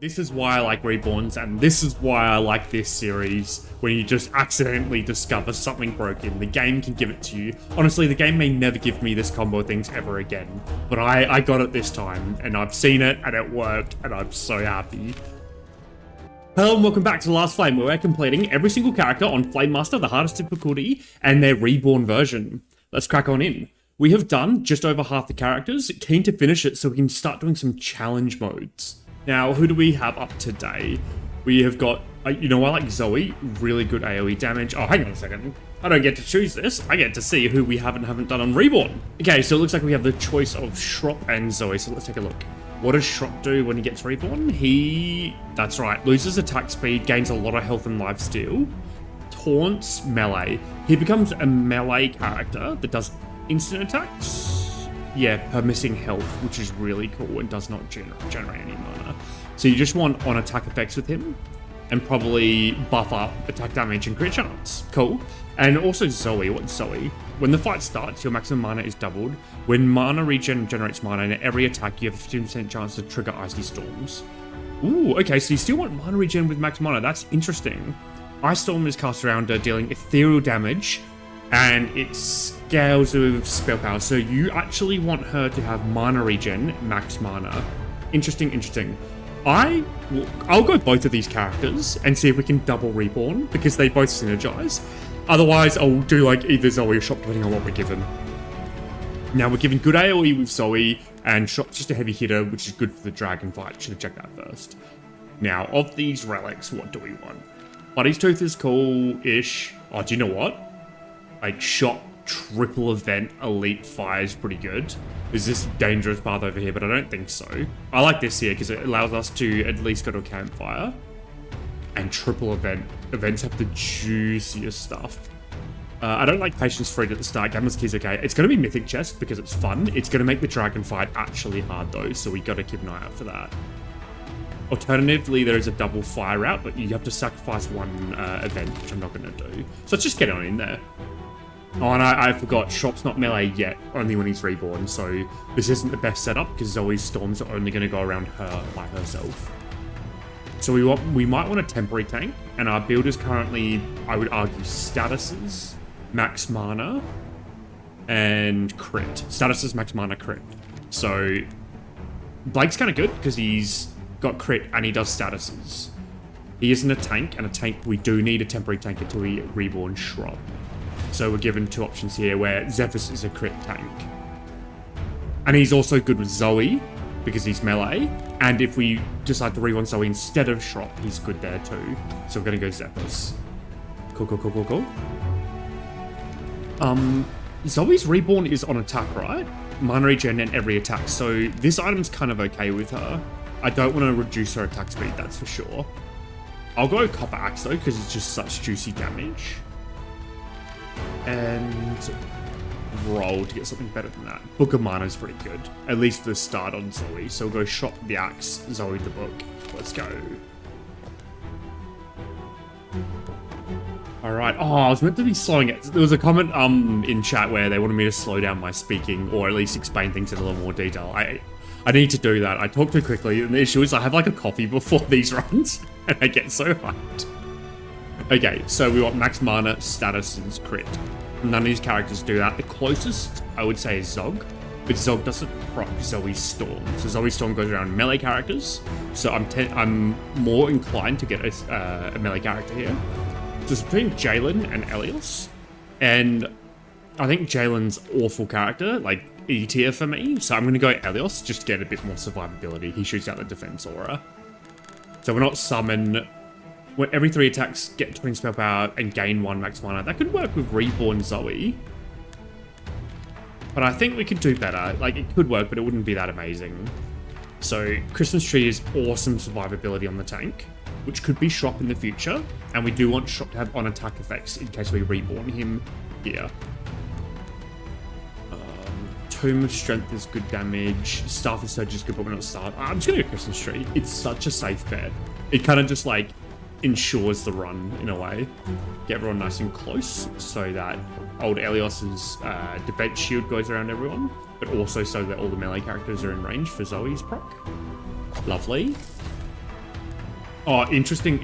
This is why I like Reborns, and this is why I like this series. When you just accidentally discover something broken, the game can give it to you. Honestly, the game may never give me this combo of things ever again, but I got it this time, and I've seen it, and it worked, and I'm so happy. Hello and welcome back to The Last Flame, where we're completing every single character on Flame Master, the hardest difficulty, and their reborn version. Let's crack on in. We have done just over half the characters, keen to finish it so we can start doing some challenge modes. Now, who do we have up today? We have got, I like Zoe, really good AoE damage. Oh, hang on a second. I don't get to choose this. I get to see who we haven't done on Reborn. Okay, so it looks like we have the choice of Shrop and Zoe, so let's take a look. What does Shrop do when he gets Reborn? That's right, loses attack speed, gains a lot of health and lifesteal, taunts melee. He becomes a melee character that does instant attacks. Yeah, per missing health, which is really cool and does not generate any mana. So you just want on attack effects with him and probably buff up attack damage and crit chance. Cool. And also Zoe. What's Zoe? When the fight starts, your maximum mana is doubled. When mana regen generates mana in every attack, you have a 15% chance to trigger icy storms. Ooh, okay, so you still want mana regen with max mana. That's interesting. Ice Storm is cast around her, dealing ethereal damage, and it scales with spell power, so you actually want her to have mana regen, max mana. Interesting. I'll go both of these characters and see if we can double Reborn, because they both synergize. Otherwise, I'll do like either Zoe or Shrop, depending on what we're given. Now, we're given good AoE with Zoe, and Shrop's just a heavy hitter, which is good for the dragon fight. Should have checked that first. Now, of these relics, what do we want? Buddy's Tooth is cool-ish. Oh, do you know what? Like, shot triple event elite fire is pretty good. There's this dangerous path over here, but I don't think so. I like this here because it allows us to at least go to a campfire. And triple events have the juiciest stuff. I don't like Patience Freed at the start. Gamma's Key's okay. It's going to be Mythic Chest because it's fun. It's going to make the dragon fight actually hard though, so we got to keep an eye out for that. Alternatively, there is a double fire route, but you have to sacrifice one event, which I'm not going to do. So let's just get on in there. Oh, and I forgot, Shrop's not melee yet, only when he's reborn, so this isn't the best setup because Zoe's storms are only going to go around her by herself. So we might want a temporary tank, and our build is currently, I would argue, statuses, max mana, and crit. Statuses, max mana, crit. So Blake's kind of good because he's got crit and he does statuses. He isn't a tank, and a tank, we do need a temporary tank until we reborn Shrop. So we're given two options here where Zephyrus is a crit tank. And he's also good with Zoe because he's melee. And if we decide to reborn Zoe instead of Shrop, he's good there too. So we're going to go Zephyrus. Cool. Zoe's reborn is on attack, right? Mana regen and every attack. So this item's kind of okay with her. I don't want to reduce her attack speed, that's for sure. I'll go Copper Axe though because it's just such juicy damage. And roll to get something better than that. Book of Mana is pretty good, at least for the start on Zoe. So we'll go Shrop the Axe, Zoe the Book. Let's go. Alright, oh, I was meant to be slowing it. There was a comment in chat where they wanted me to slow down my speaking, or at least explain things in a little more detail. I need to do that. I talk too quickly, and the issue is I have like a coffee before these runs, and I get so hyped. Okay, so we want max mana, status, and crit. None of these characters do that. The closest, I would say, is Zog. But Zog doesn't proc Zoe's Storm. So Zoe's Storm goes around melee characters. So I'm more inclined to get a melee character here. So it's between Jalen and Elios. And I think Jalen's awful character, like E tier for me. So I'm going to go Elios just to get a bit more survivability. He shoots out the defense aura. So we're not summon. When every 3 attacks get 20 spell power and gain 1 max mana. That could work with Reborn Zoe. But I think we could do better. Like, it could work, but it wouldn't be that amazing. So, Christmas Tree is awesome survivability on the tank, which could be Shrop in the future. And we do want Shrop to have on-attack effects in case we reborn him here. Tomb of Strength is good damage. Staff of Surge is good, but we're not Staff. I'm just going to go Christmas Tree. It's such a safe bet. It kind of just, like, ensures the run in a way. Get everyone nice and close so that old Elios's defense shield goes around everyone, but also so that all the melee characters are in range for Zoe's proc. Lovely. Oh, interesting.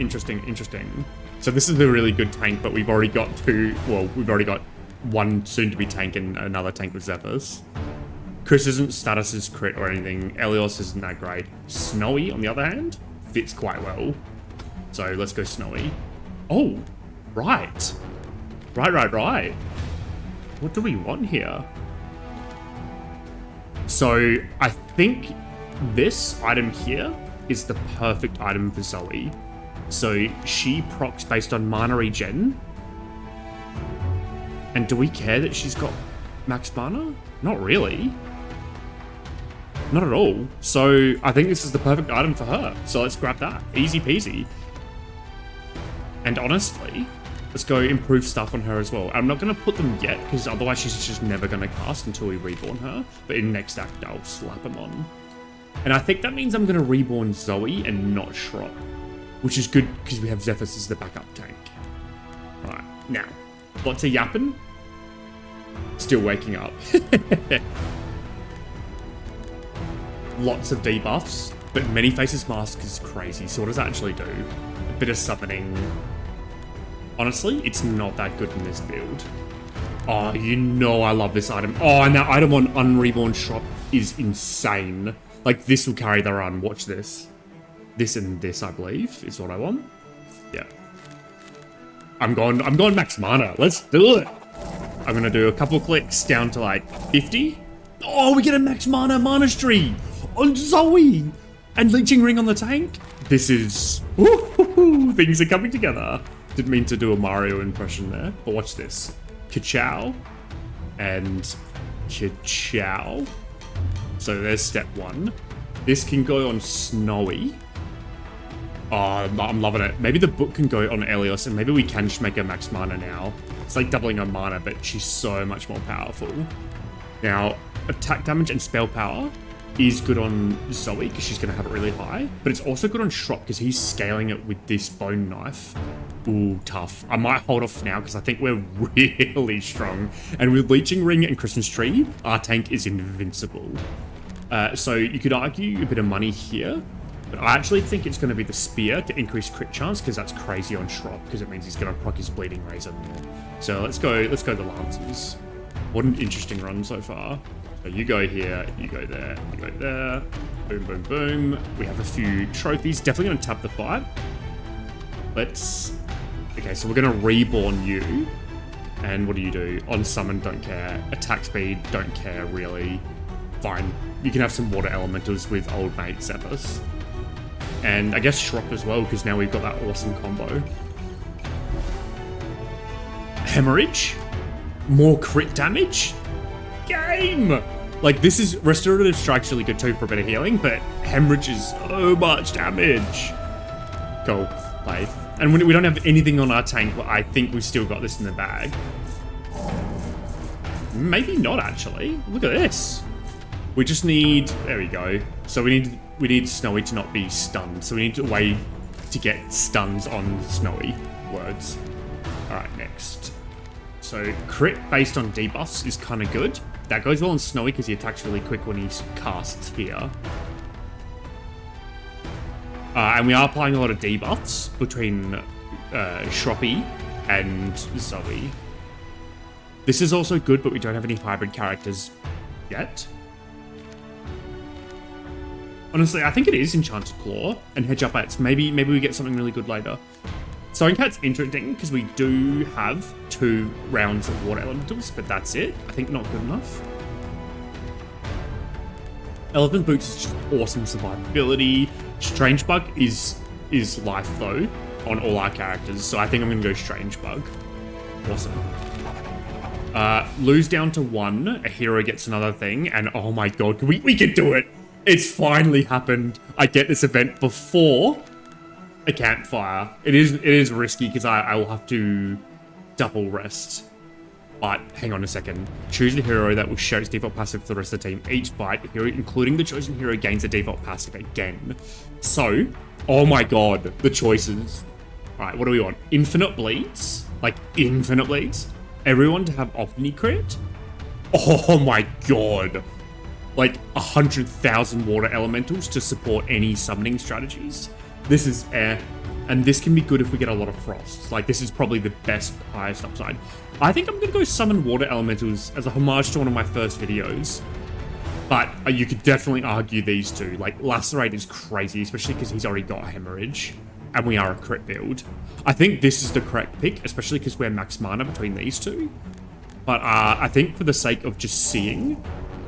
So this is a really good tank, but we've already got we've already got one soon-to-be tank and another tank with Zephyrs. Chris isn't status as crit or anything. Elios isn't that great. Snowy, on the other hand, fits quite well. So let's go Snowy. Oh, right. Right. What do we want here? So I think this item here is the perfect item for Zoe. So she procs based on mana regen. And do we care that she's got max mana? Not really. Not at all. So I think this is the perfect item for her. So let's grab that. Easy peasy. And honestly, let's go improve stuff on her as well. I'm not going to put them yet, because otherwise she's just never going to cast until we reborn her. But in next act, I'll slap them on. And I think that means I'm going to reborn Zoe and not Shrop. Which is good, because we have Zephyrus as the backup tank. Alright, now, lots of yapping. Still waking up. Lots of debuffs, but Many Faces Mask is crazy. So what does that actually do? A bit of summoning. Honestly, it's not that good in this build. Oh, you know I love this item. Oh, and that item on Unreborn Shop is insane. Like, this will carry the run. Watch this. This and this, I believe, is what I want. Yeah. I'm going max mana. Let's do it. I'm going to do a couple clicks down to like 50. Oh, we get a max mana tree on Zoe and Leeching Ring on the tank. This is... Woo-hoo-hoo, things are coming together. Didn't mean to do a Mario impression there, but watch this. Ka-chow and ka-chow. So there's step one. This can go on Snowy. Oh, I'm loving it. Maybe the book can go on Elios, and maybe we can just make her max mana now. It's like doubling her mana, but she's so much more powerful. Now, attack damage and spell power is good on Zoe, because she's going to have it really high. But it's also good on Shrop, because he's scaling it with this bone knife. Ooh, tough. I might hold off now, because I think we're really strong. And with Leeching Ring and Christmas Tree, our tank is invincible. So you could argue a bit of money here. But I actually think it's going to be the Spear to increase crit chance, because that's crazy on Shrop, because it means he's going to proc his Bleeding Razor more. So let's go the Lancers. What an interesting run so far. So you go here, you go there, you go there. Boom, boom, boom. We have a few trophies. Definitely going to tap the fight. Okay, so we're going to reborn you. And what do? On summon, don't care. Attack speed, don't care, really. Fine. You can have some water elementals with old mate Zephyrus. And I guess Shrop as well, because now we've got that awesome combo. Hemorrhage? More crit damage? Game! Like, this is... Restorative Strike's really good too for a bit of healing, but Hemorrhage is so much damage. Cool. Play. And we don't have anything on our tank, but I think we've still got this in the bag. Maybe not, actually. Look at this. We just need... There we go. So we need Snowy to not be stunned. So we need a way to get stuns on Snowy. Words. Alright, next. So crit based on debuffs is kind of good. That goes well on Snowy because he attacks really quick when he casts here. And we are applying a lot of debuffs between Shroppy and Zoe. This is also good, but we don't have any hybrid characters yet. Honestly, I think it is Enchanted Claw and Hedge Up Bats. Maybe we get something really good later. Sewing Cat's interesting because we do have 2 rounds of water elementals, but that's it. I think not good enough. Elephant Boots is just awesome survivability. Strange Bug is life though on all our characters, so I think I'm gonna go Strange Bug. Awesome. Lose down to 1, a hero gets another thing, and oh my god, we can do it! It's finally happened. I get this event before a campfire. It is risky because I will have to double rest. But hang on a second. Choose the hero that will share its default passive for the rest of the team. Each fight, the hero, including the chosen hero, gains a default passive again. So, oh my god, the choices. Alright, what do we want? Infinite bleeds? Like, infinite bleeds? Everyone to have Omni crit? Oh my god. Like 100,000 water elementals to support any summoning strategies. This is air. And this can be good if we get a lot of frosts. Like, this is probably the best, highest upside. I think I'm going to go summon water elementals as a homage to one of my first videos. But you could definitely argue these two. Like, Lacerate is crazy, especially because he's already got Hemorrhage. And we are a crit build. I think this is the correct pick, especially because we're max mana between these two. But I think for the sake of just seeing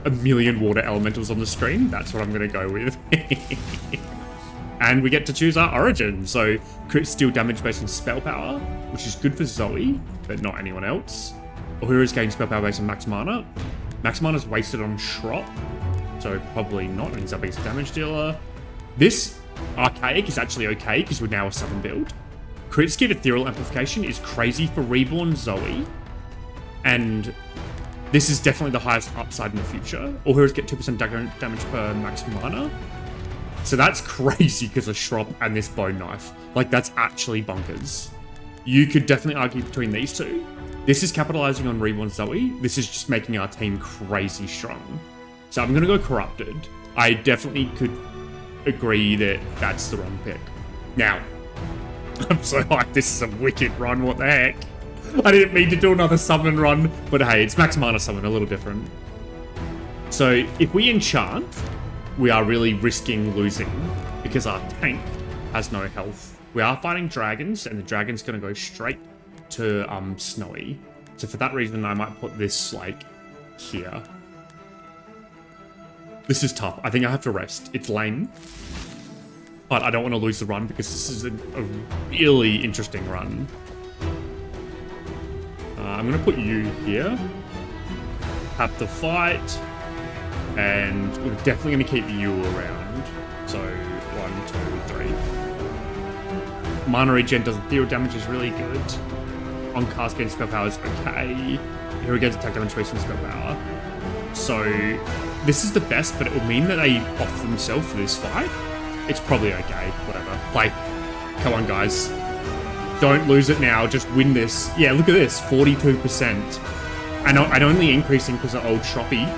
a million water elementals on the screen, that's what I'm going to go with. And we get to choose our origin. So, crit steal damage based on spell power, which is good for Zoe, but not anyone else. Ohura's gain spell power based on max mana. Max mana is wasted on Shrop, so probably not. He's our basic damage dealer. This Archaic is actually okay, because we're now a summon build. Crit skid Ethereal Amplification is crazy for Reborn Zoe. And this is definitely the highest upside in the future. Ohura's get 2% damage per max mana. So that's crazy because of Shrop and this Bone Knife. Like, that's actually bonkers. You could definitely argue between these two. This is capitalizing on Reborn Zoe. This is just making our team crazy strong. So I'm going to go Corrupted. I definitely could agree that that's the wrong pick. Now, I'm so hyped. This is a wicked run. What the heck? I didn't mean to do another summon run, but hey, it's max mana summon, a little different. So if we enchant, we are really risking losing because our tank has no health. We are fighting dragons, and the dragon's going to go straight to Snowy. So for that reason, I might put this, like, here. This is tough. I think I have to rest. It's lame. But I don't want to lose the run because this is a really interesting run. I'm going to put you here. Have the fight. And we're definitely going to keep you around. So, 1, 2, 3. Mana regen does ethereal damage is really good. On cast gain spell power is okay. Here against attack damage based on spell power. So, this is the best, but it will mean that they off themselves for this fight. It's probably okay. Whatever. Play. Come on, guys. Don't lose it now. Just win this. Yeah, look at this. 42%. And only increasing because of old Shroppy.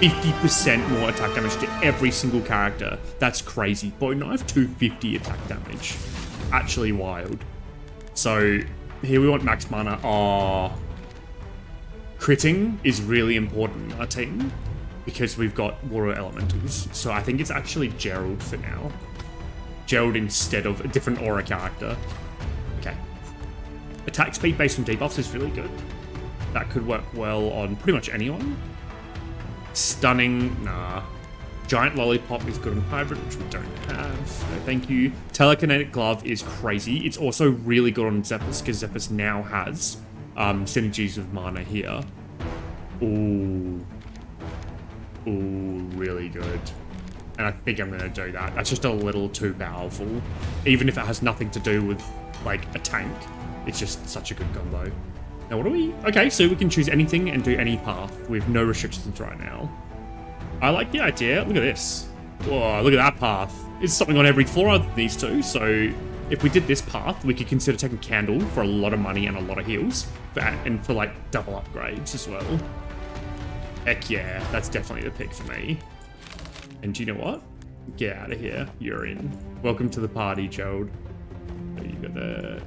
50% more attack damage to every single character. That's crazy. Bone Knife, 250 attack damage. Actually wild. So, here we want max mana. Oh. Critting is really important in our team because we've got water elementals. So I think it's actually Gerald for now. Gerald instead of a different aura character. Okay. Attack speed based on debuffs is really good. That could work well on pretty much anyone. Stunning, nah. Giant Lollipop is good on Hybrid, which we don't have. No, thank you. Telekinetic Glove is crazy. It's also really good on Zephyrus, because Zephyrus now has synergies with mana here. Ooh. Ooh, really good. And I think I'm going to do that. That's just a little too powerful. Even if it has nothing to do with, like, a tank. It's just such a good combo. Now, what do we... Okay, so we can choose anything and do any path with no restrictions right now. I like the idea. Look at this. Whoa, look at that path. It's something on every floor of these two. So if we did this path, we could consider taking Candle for a lot of money and a lot of heals. And for, like, double upgrades as well. Heck yeah, that's definitely the pick for me. And do you know what? Get out of here. You're in. Welcome to the party, Gerald. So you got the...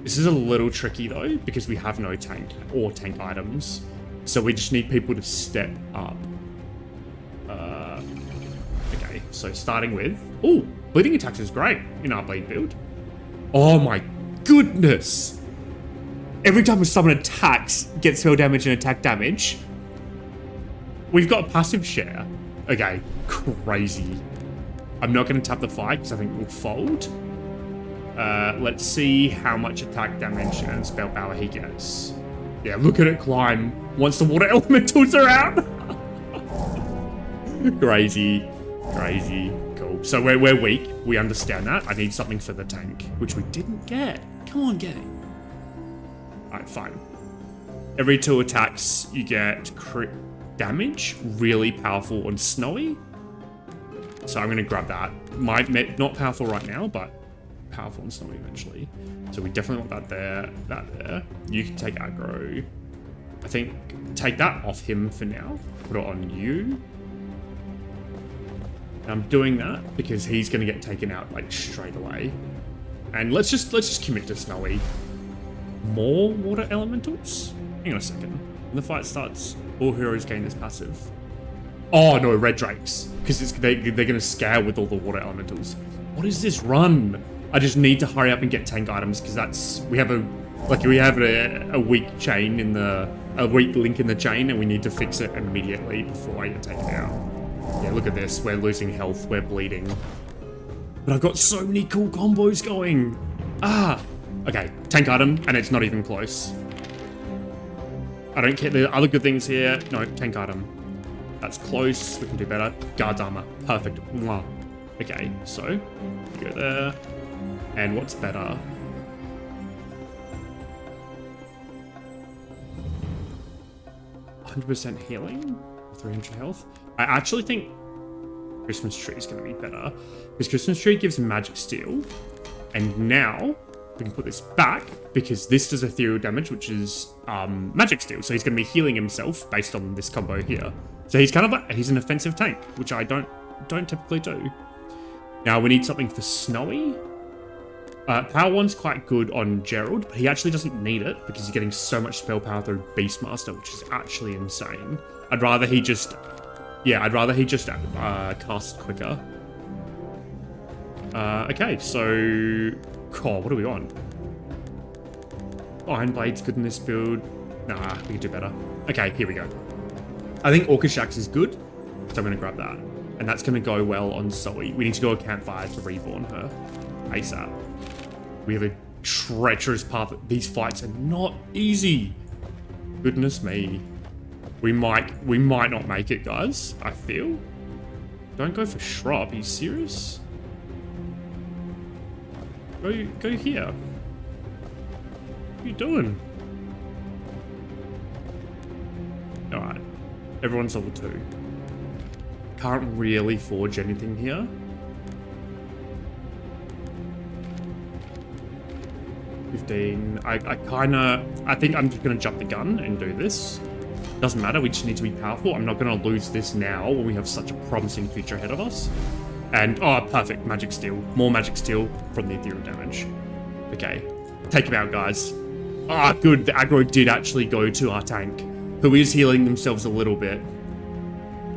This is a little tricky though, because we have no tank or tank items. So we just need people to step up. Okay, so starting with... Ooh, bleeding attacks is great in our bleed build. Oh my goodness! Every time someone attacks, gets spell damage and attack damage. We've got a passive share. Okay, crazy. I'm not going to tap the fight because I think we'll fold. Let's see how much attack damage and spell power he gets. Yeah, look at it climb once the water elementals are out. Crazy, crazy, cool. So we're weak. We understand that. I need something for the tank, which we didn't get. Come on, get it. Alright, fine. Every 2 attacks, you get crit damage. Really powerful on Snowy. So I'm going to grab that. Not powerful right now, but powerful on Snowy eventually. So we definitely want that there, that there. You can take aggro. I think take that off him for now. Put it on you. And I'm doing that because he's going to get taken out like straight away. And let's just commit to Snowy. More water elementals? Hang on a second. When the fight starts, all heroes gain this passive. Oh no, red drakes. Because they're going to scale with all the water elementals. What is this run? I just need to hurry up and get tank items because we have a weak chain in a weak link in the chain, and we need to fix it immediately before I get taken out. Yeah, look at this. We're losing health. We're bleeding. But I've got so many cool combos going. Okay, tank item, and it's not even close. I don't care. There are other good things here. No, tank item. That's close. We can do better. Guards armor. Perfect. Mwah. Okay, so go there. And what's better? 100% healing, 300 health. I actually think Christmas Tree is going to be better because Christmas Tree gives magic steal, and now we can put this back because this does ethereal damage, which is magic steal. So he's going to be healing himself based on this combo here. So he's kind of he's an offensive tank, which I don't typically do. Now we need something for Snowy. Power 1's quite good on Gerald, but he actually doesn't need it because he's getting so much spell power through Beastmaster, which is actually insane. I'd rather he just cast quicker. Okay, so what do we want? Iron Blade's good in this build. Nah, we can do better. Okay, here we go. I think Orcushax is good, so I'm gonna grab that. And that's gonna go well on Zoe. We need to go a campfire to reborn her ASAP. We have a treacherous path. These fights are not easy. Goodness me. We might not make it, guys. I feel. Don't go for Shrub. Are you serious? Go here. What are you doing? Alright. Everyone's level 2. Can't really forge anything here. I think I'm just going to jump the gun and do this. Doesn't matter, we just need to be powerful. I'm not going to lose this now when we have such a promising future ahead of us. And, perfect, magic steal. More magic steal from the ethereal damage. Okay, take him out, guys. Good, the aggro did actually go to our tank, who is healing themselves a little bit.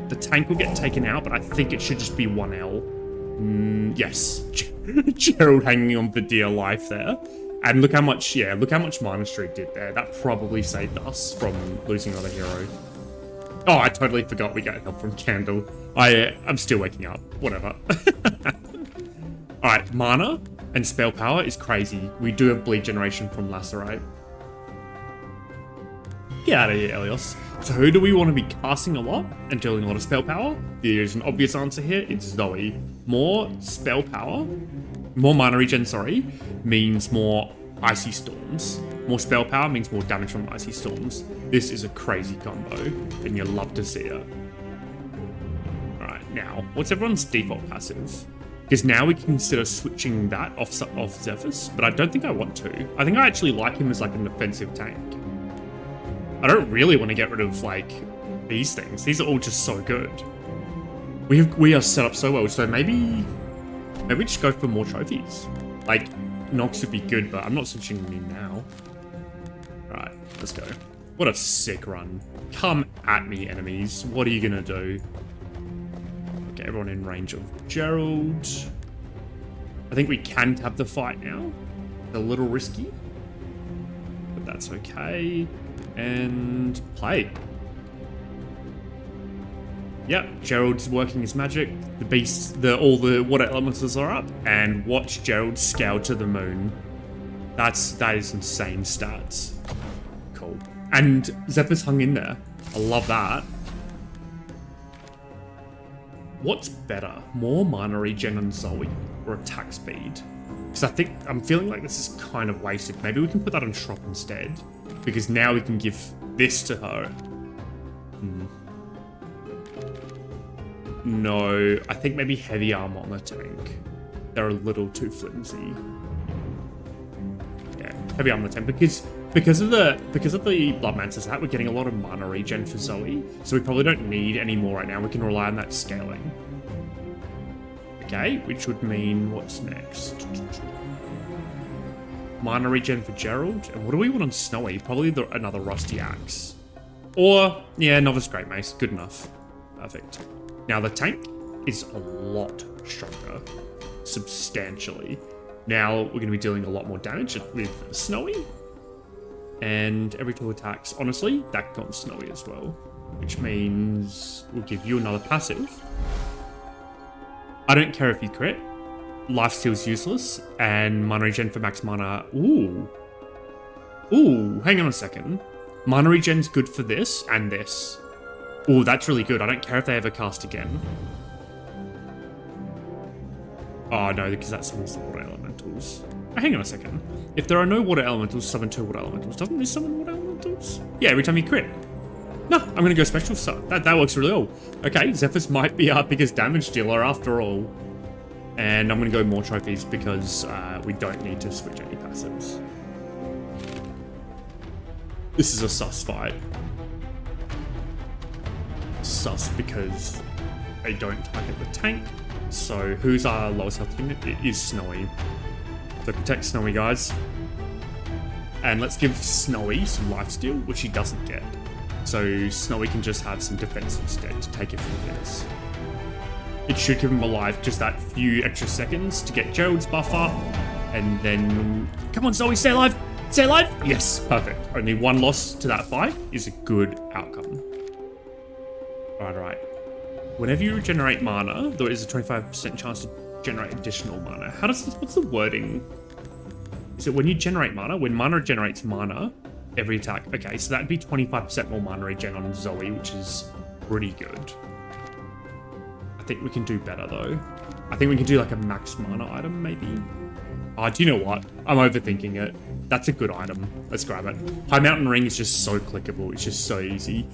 The tank will get taken out, but I think it should just be 1L. Yes, Gerald hanging on for dear life there. And look how much Mana Streak did there. That probably saved us from losing another hero. Oh, I totally forgot we got help from Candle. I'm still waking up. Whatever. Alright, Mana and Spell Power is crazy. We do have Bleed Generation from Lacerate. Get out of here, Elios. So who do we want to be casting a lot and dealing a lot of Spell Power? There's an obvious answer here. It's Zoe. More Spell Power... More mana regen, sorry, means more icy storms. More spell power means more damage from icy storms. This is a crazy combo, and you'll love to see it. Alright, now, what's everyone's default passive? Because now we can consider switching that off Zephyr's, but I don't think I want to. I think I actually like him as like an offensive tank. I don't really want to get rid of like these things. These are all just so good. We are set up so well, so maybe we just go for more trophies. Like, Nox would be good, but I'm not switching them in now. Alright, let's go. What a sick run. Come at me, enemies. What are you gonna do? Okay, everyone in range of Gerald. I think we can tap the fight now. It's a little risky, but that's okay. And play. Yep, Gerald's working his magic. The beasts, all the water elementals are up, and watch Gerald scale to the moon. That is insane stats. Cool. And Zephyr's hung in there. I love that. What's better? More mana regen on Zoe or attack speed? Because I'm feeling like this is kind of wasted. Maybe we can put that on Shrop instead. Because now we can give this to her. No, I think maybe heavy armor on the tank. They're a little too flimsy. Yeah, heavy armor on the tank because of the Blood Mantis hat, we're getting a lot of mana regen for Zoe, so we probably don't need any more right now. We can rely on that scaling. Okay, which would mean what's next? Mana regen for Gerald. And what do we want on Snowy? Probably another Rusty Axe. Or, yeah, Novice Great Mace. Good enough. Perfect. Now, the tank is a lot stronger. Substantially. Now, we're going to be dealing a lot more damage with Snowy. And every 2 attacks, honestly, that got Snowy as well. Which means we'll give you another passive. I don't care if you crit. Lifesteal's useless. And mana regen for max mana. Ooh. Ooh, hang on a second. Mana regen's good for this and this. Ooh, that's really good. I don't care if they ever cast again. Oh, no, because that summons the water elementals. Oh, hang on a second. If there are no water elementals, summon 2 water elementals. Doesn't this summon water elementals? Yeah, every time you crit. No, I'm going to go special summon. That works really well. Okay, Zephyrus might be our biggest damage dealer after all. And I'm going to go more trophies because we don't need to switch any passives. This is a sus fight. Sus because they don't target the tank. So who's our lowest health unit? It is Snowy. So protect Snowy, guys. And let's give Snowy some lifesteal, which he doesn't get. So Snowy can just have some defense instead to take it from hits. It should keep him alive just that few extra seconds to get Gerald's buffer. And then, come on Zoe, stay alive! Stay alive! Yes, perfect. Only 1 loss to that fight is a good outcome. Alright. Whenever you regenerate mana, there is a 25% chance to generate additional mana. How does this, what's the wording? Is it when you generate mana? When mana generates mana, every attack. Okay, so that'd be 25% more mana regen on Zoe, which is pretty good. I think we can do better though. I think we can do like a max mana item maybe. Do you know what? I'm overthinking it. That's a good item. Let's grab it. High Mountain Ring is just so clickable. It's just so easy.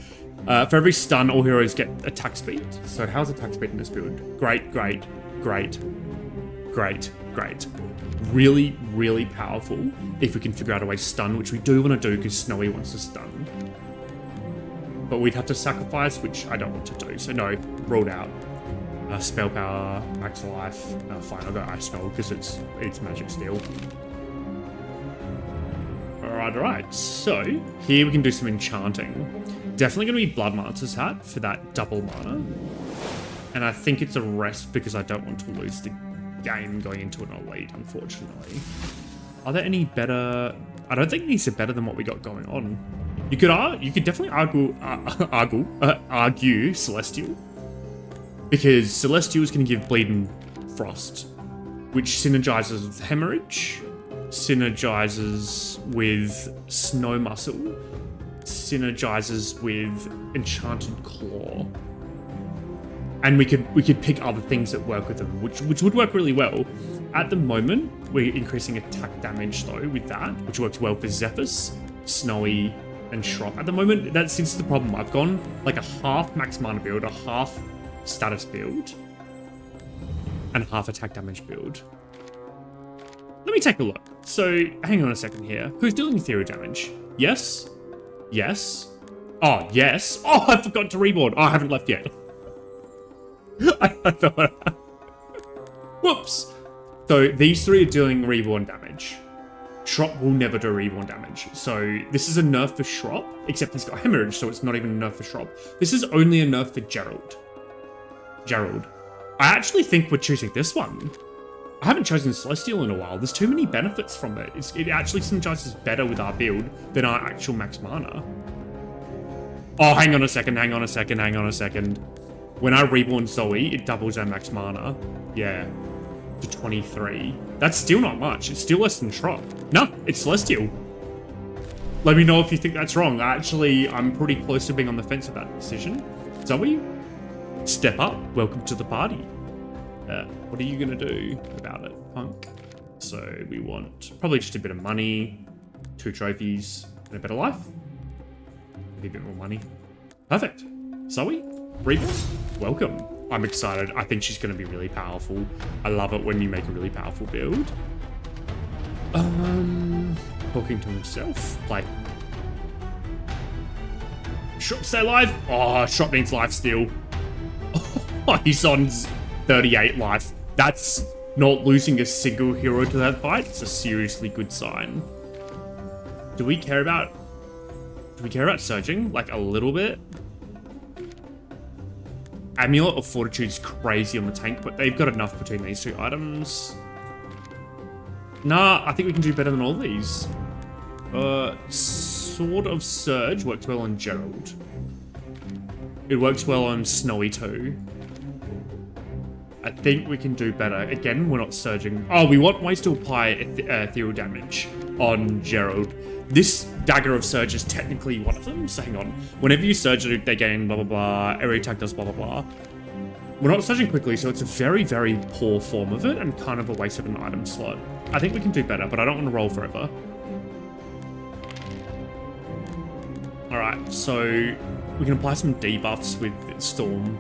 For every stun, all heroes get attack speed. So how's attack speed in this build? Great, great, great, great, great. Really, really powerful if we can figure out a way to stun, which we do want to do because Snowy wants to stun. But we'd have to sacrifice, which I don't want to do. So no, ruled out. Spell power, max life. Fine, I'll go Ice Skull because it's magic steel. Alright. So here we can do some enchanting. Definitely going to be Bloodmancer's Hat for that double mana. And I think it's a rest because I don't want to lose the game going into an elite, unfortunately. Are there any better? I don't think these are better than what we got going on. You could definitely argue Celestial. Because Celestial is going to give Bleed and Frost, which synergizes with Hemorrhage, synergizes with Snow Muscle, synergizes with Enchanted Claw. And we could pick other things that work with them, which would work really well. At the moment, we're increasing attack damage though with that, which works well for Zephyrus, Snowy, and Shrop. At the moment, this is the problem. I've gone like a half max mana build, a half status build, and half attack damage build. Let me take a look. So, hang on a second here. Who's dealing ethereal damage? Yes? Yes? Oh, yes. Oh, I forgot to reborn. Oh, I haven't left yet. I thought... Whoops. So, these 3 are doing reborn damage. Shrop will never do reborn damage. So, this is a nerf for Shrop, except he's got Hemorrhage, so it's not even a nerf for Shrop. This is only a nerf for Gerald. I actually think we're choosing this one. I haven't chosen Celestial in a while. There's too many benefits from it. It actually synergizes better with our build than our actual max mana. Oh, hang on a second. When I reborn Zoe, it doubles our max mana. Yeah, to 23. That's still not much. It's still less than Shrop. No, it's Celestial. Let me know if you think that's wrong. I'm pretty close to being on the fence with that decision. Zoe? Step up. Welcome to the party. What are you going to do about it, punk? So we want probably just a bit of money, 2 trophies, and a better life. Maybe a bit more money. Perfect. Zoe, Reborn, welcome. I'm excited. I think she's going to be really powerful. I love it when you make a really powerful build. Talking to himself, like... Shrop, stay alive! Oh, Shrop needs life still. Oh, he's on 38 life. That's not losing a single hero to that fight. It's a seriously good sign. Do we care about surging? Like a little bit? Amulet of Fortitude is crazy on the tank, but they've got enough between these two items. Nah, I think we can do better than all these. Sword of Surge works well on Gerald. It works well on Snowy too. I think we can do better. Again, we're not surging. Oh, we want ways to apply ethereal damage on Gerald. This Dagger of Surge is technically one of them, so hang on. Whenever you surge, they gain blah, blah, blah. Every attack does blah, blah, blah. We're not surging quickly, so it's a very, very poor form of it and kind of a waste of an item slot. I think we can do better, but I don't want to roll forever. Alright, so we can apply some debuffs with Storm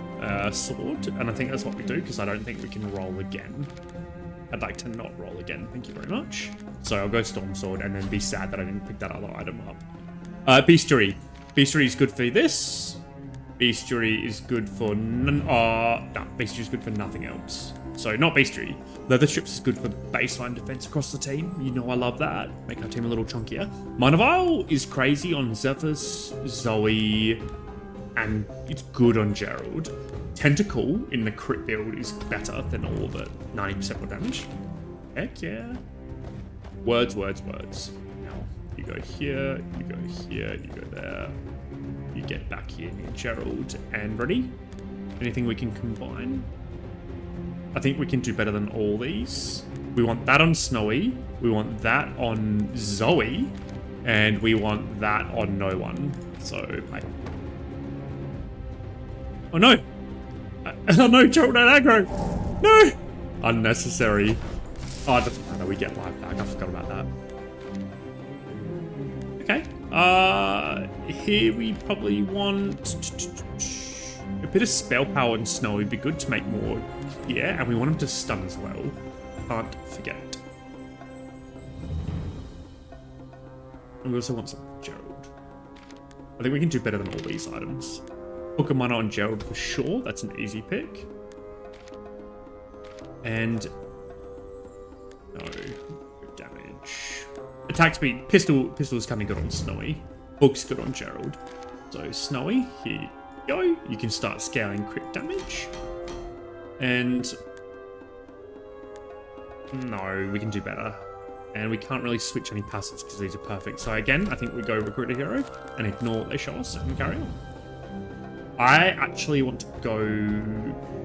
Sword, and I think that's what we do, because I don't think we can roll again. I'd like to not roll again, thank you very much. So I'll go Storm Sword and then be sad that I didn't pick that other item up. Bestiary. Bestiary is good for this. Bestiary is good for Bestiary is good for nothing else. So not Bestiary. Leather Strips is good for baseline defense across the team. You know I love that. Make our team a little chunkier. Mana Vial is crazy on Zephyrus, Zoe, and it's good on Gerald. Tentacle in the crit build is better than all of it. 90% more damage. Heck yeah. Words, words, words. Now, you go here, you go here, you go there. You get back here near Gerald. And ready? Anything we can combine? I think we can do better than all these. We want that on Snowy. We want that on Zoe. And we want that on no one. So, oh no! Oh no, Gerald and aggro! No! Unnecessary. Oh, it doesn't matter, we get life back. I forgot about that. Okay. Here we probably want a bit of spell power and Snow would be good to make more. Yeah, and we want him to stun as well. Can't forget. And we also want some Gerald. I think we can do better than all these items. Hook a mana on Gerald for sure. That's an easy pick. And no damage. Attack speed. Pistol is coming good on Snowy. Hook's good on Gerald. So Snowy, here you go. You can start scaling crit damage. And no, we can do better. And we can't really switch any passives because these are perfect. So again, I think we go recruit a hero and ignore what they show us and carry on. I actually want to go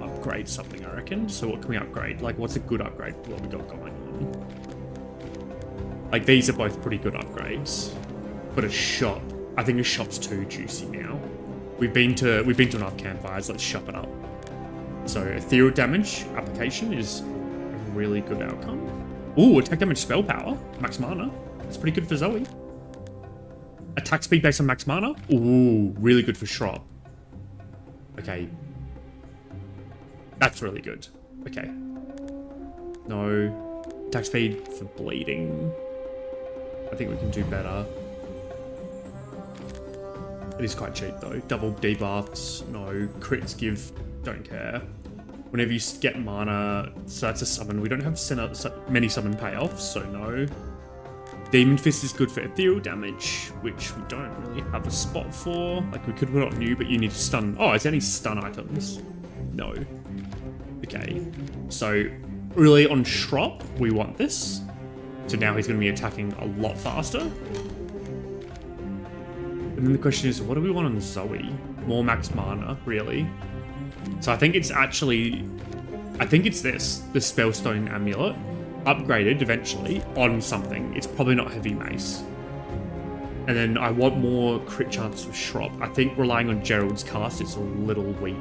upgrade something, I reckon. So what can we upgrade? Like, what's a good upgrade for what we got going on? Like, these are both pretty good upgrades. But a shop, I think a shop's too juicy now. We've been to enough campfires. Let's shop it up. So ethereal damage application is a really good outcome. Ooh, attack damage spell power, max mana. That's pretty good for Zoe. Attack speed based on max mana. Ooh, really good for Shrop. Okay. That's really good. Okay. No. Attack speed for bleeding. I think we can do better. It is quite cheap though. Double debuffs. No. Crits give. Don't care. Whenever you get mana, so that's a summon. We don't have many summon payoffs, so no. Demon Fist is good for ethereal damage, which we don't really have a spot for. Like, we could put it on you, but you need to stun. Oh, is there any stun items? No. Okay. So, really on Shrop, we want this. So now he's going to be attacking a lot faster. And then the question is, what do we want on Zoe? More max mana, really? So I think it's actually, this, the Spellstone Amulet, upgraded eventually on something. It's probably not Heavy Mace. And then I want more crit chance for Shrop. I think relying on Gerald's cast is a little weak.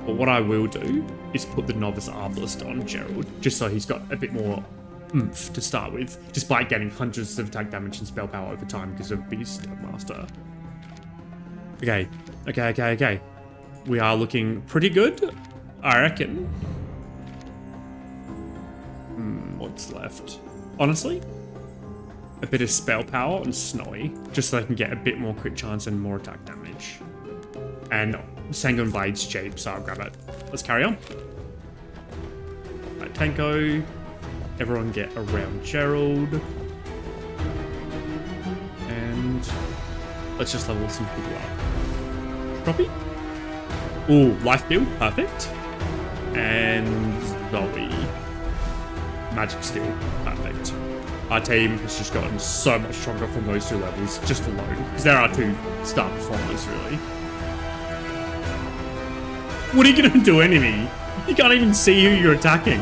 But what I will do is put the Novice Arbalist on Gerald, just so he's got a bit more oomph to start with, despite getting hundreds of attack damage and spell power over time because of Beast Master. Okay. We are looking pretty good, I reckon. What's left? Honestly, a bit of spell power on Snowy, just so I can get a bit more crit chance and more attack damage. And Sanguine Blade's cheap, so I'll grab it. Let's carry on. Tanko. Everyone get around Gerald. And let's just level some people up. Droppy. Ooh, life build, perfect. And Zoe. Magic Steel, perfect. Our team has just gotten so much stronger from those 2 levels, just alone. Because there are 2 star performers, really. What are you going to do, enemy? You can't even see who you're attacking.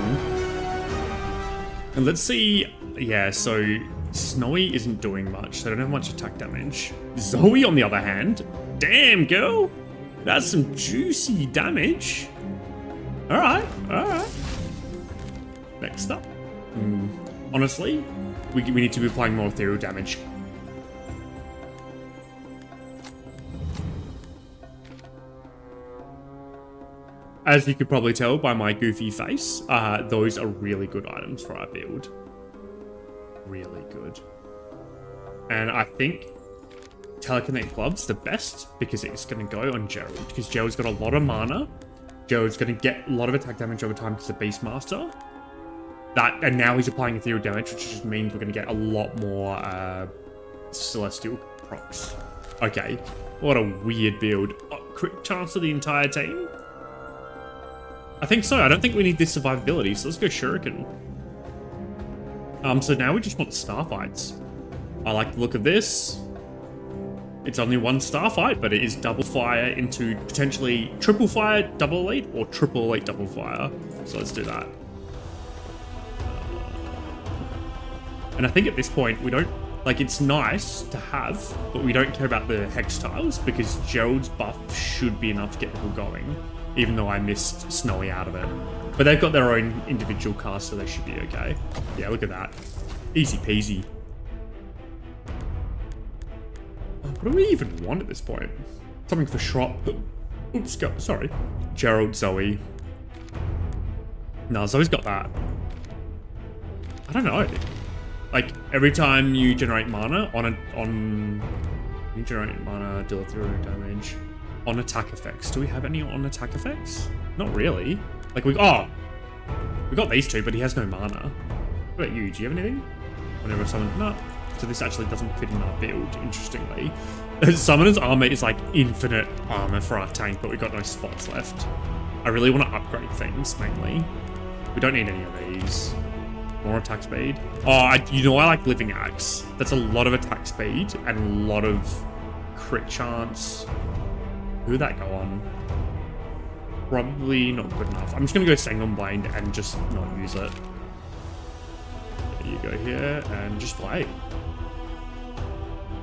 And let's see... Yeah, so Snowy isn't doing much. They don't have much attack damage. Zoe, on the other hand... Damn, girl! That's some juicy damage. Alright, alright. Next up. Honestly, we need to be applying more ethereal damage. As you could probably tell by my goofy face, those are really good items for our build. Really good. And I think Telekinetic Glove's the best because it's going to go on Gerald. Because Gerald's got a lot of mana. Gerald's going to get a lot of attack damage over time because of Beastmaster. And now he's applying ethereal damage, which just means we're going to get a lot more celestial procs. Okay, what a weird build. Oh, crit chance for the entire team? I think so. I don't think we need this survivability, so let's go Shuriken. So now we just want Starfights. I like the look of this. It's only 1 Starfight, but it is double fire into potentially triple fire, double elite, or triple elite, double fire. So let's do that. And I think at this point, we don't... Like, it's nice to have, but we don't care about the hex tiles because Gerald's buff should be enough to get people going, even though I missed Snowy out of it. But they've got their own individual cast, so they should be okay. Yeah, look at that. Easy peasy. What do we even want at this point? Something for Shrop. Oops, sorry. Gerald, Zoe. No, Zoe's got that. I don't know. Like, every time you generate mana you generate mana, deal ethereal damage on attack effects. Do we have any on attack effects? Not really. Like, we got these 2, but he has no mana. What about you? Do you have anything? Whenever someone... No. So this actually doesn't fit in our build, interestingly. Summoner's armor is like infinite armor for our tank, but we've got no spots left. I really want to upgrade things, mainly. We don't need any of these. More attack speed. Oh, you know I like Living Axe. That's a lot of attack speed and a lot of crit chance. Who would that go on? Probably not good enough. I'm just going to go Sanguine Blade and just not use it. There you go here and just play.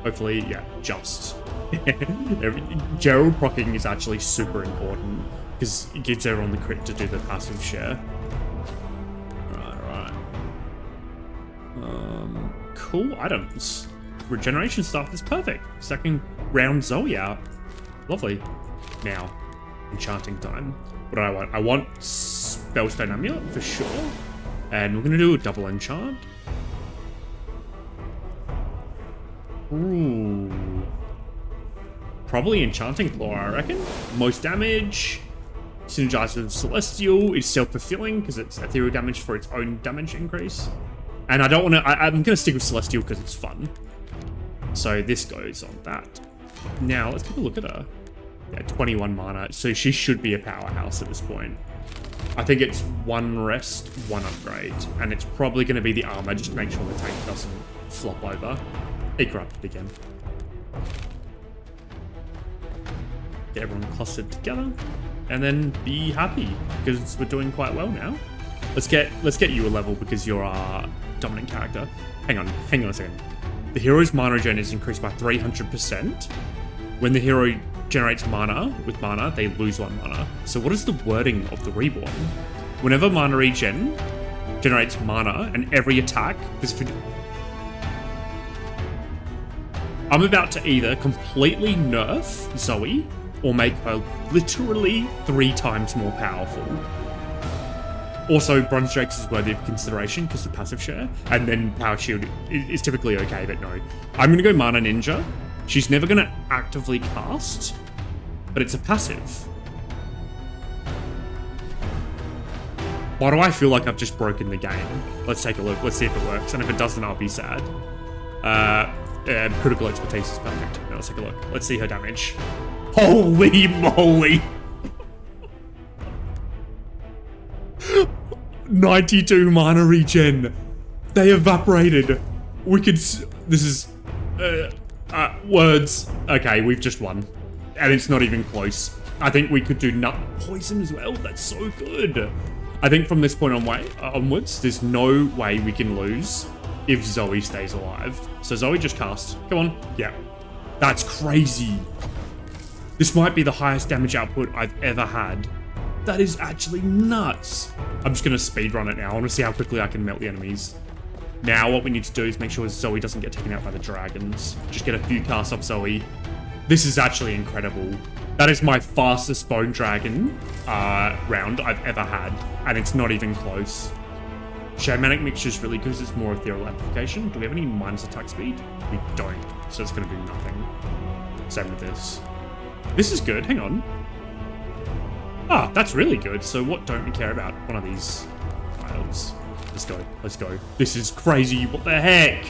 Hopefully, yeah, just. Gerald proccing is actually super important because it gives everyone the crit to do the passive share. Alright. Cool items. Regeneration stuff is perfect because I can round Zoe out. Lovely. Now, enchanting time. What do I want? I want Spellstone Amulet for sure. And we're going to do a double enchant. Ooh. Probably Enchanting Claw, I reckon. Most damage. Synergized with Celestial is self-fulfilling because it's ethereal damage for its own damage increase. And I don't want to... I'm going to stick with Celestial because it's fun. So this goes on that. Now, let's take a look at her. Yeah, 21 mana. So she should be a powerhouse at this point. I think it's 1 rest, 1 upgrade. And it's probably going to be the armor, just to make sure the tank doesn't flop over. Hey, corrupted again. Get everyone clustered together. And then be happy, because we're doing quite well now. Let's get you a level because you're our dominant character. Hang on a second. The hero's mana regen is increased by 300%. When the hero generates mana with mana, they lose 1 mana. So what is the wording of the Reborn? Whenever mana regen generates mana and every attack, I'm about to either completely nerf Zoe or make her literally 3 times more powerful. Also, Bronze Drakes is worthy of consideration because the passive share, and then Power Shield is typically okay, but no. I'm going to go Mana Ninja. She's never going to actively cast, but it's a passive. Why do I feel like I've just broken the game? Let's take a look. Let's see if it works. And if it doesn't, I'll be sad. Critical expertise is perfect. Now let's take a look. Let's see her damage. Holy moly! 92 mana regen. They evaporated. We could. This is. Words. Okay, we've just won. And it's not even close. I think we could do nut poison as well. That's so good. I think from this point onwards, there's no way we can lose if Zoe stays alive. So Zoe just cast. Come on. Yeah. That's crazy. This might be the highest damage output I've ever had. That is actually nuts. I'm just going to speedrun it now. I want to see how quickly I can melt the enemies. Now what we need to do is make sure Zoe doesn't get taken out by the dragons. Just get a few casts off Zoe. This is actually incredible. That is my fastest bone dragon round I've ever had. And it's not even close. Shamanic Mixture is really good because it's more ethereal amplification. Do we have any minus attack speed? We don't. So it's going to do nothing. Same with this. This is good. Hang on. Ah, that's really good. So what don't we care about? One of these tiles. Let's go. Let's go. This is crazy. What the heck?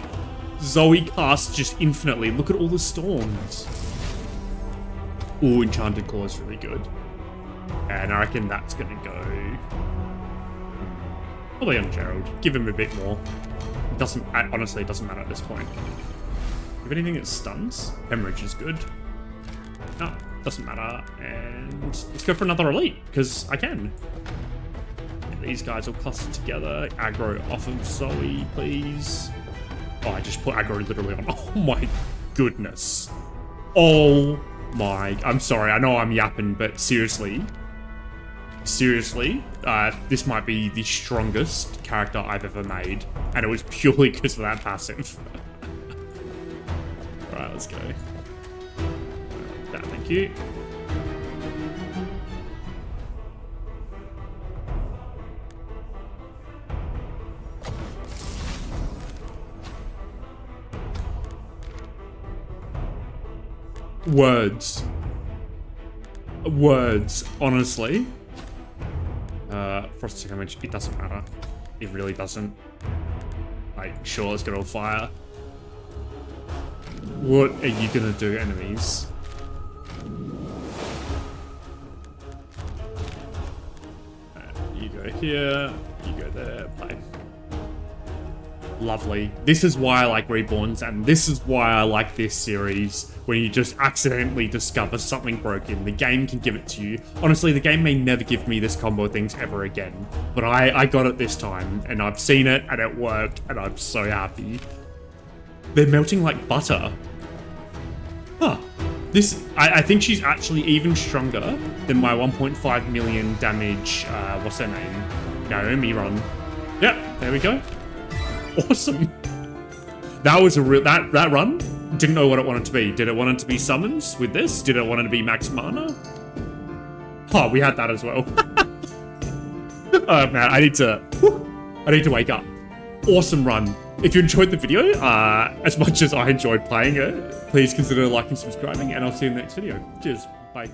Zoe casts just infinitely. Look at all the storms. Ooh, Enchanted Claw is really good. And I reckon that's going to go... probably on Gerald. Give him a bit more. It doesn't... honestly, it doesn't matter at this point. If anything that stuns, Hemorrhage is good. No, doesn't matter. And let's go for another elite, because I can. These guys will cluster together. Aggro off of Zoe, please. Oh, I just put aggro literally on. Oh my goodness. Oh my... I'm sorry, I know I'm yapping, but seriously. Seriously, this might be the strongest character I've ever made. And it was purely because of that passive. Alright, let's go. That, thank you. Words, honestly. Frost damage, it doesn't matter. It really doesn't. Like, sure, let's get on fire. What are you gonna do, enemies? You go here, you go there, bye. Lovely. This is why I like Reborns, and this is why I like this series. When you just accidentally discover something broken, the game can give it to you. Honestly, the game may never give me this combo things ever again, but I got it this time, and I've seen it, and it worked, and I'm so happy. They're melting like butter. Huh. This, I think she's actually even stronger than my 1.5 million damage, what's her name? Naomi run. Yep, there we go. Awesome. That was a real, that run didn't know what it wanted to be. Did it want it to be summons with this? Did it want it to be max mana? Oh, we had that as well. Oh man, I need to wake up. Awesome run. If you enjoyed the video, as much as I enjoyed playing it, please consider liking, subscribing, and I'll see you in the next video. Cheers. Bye.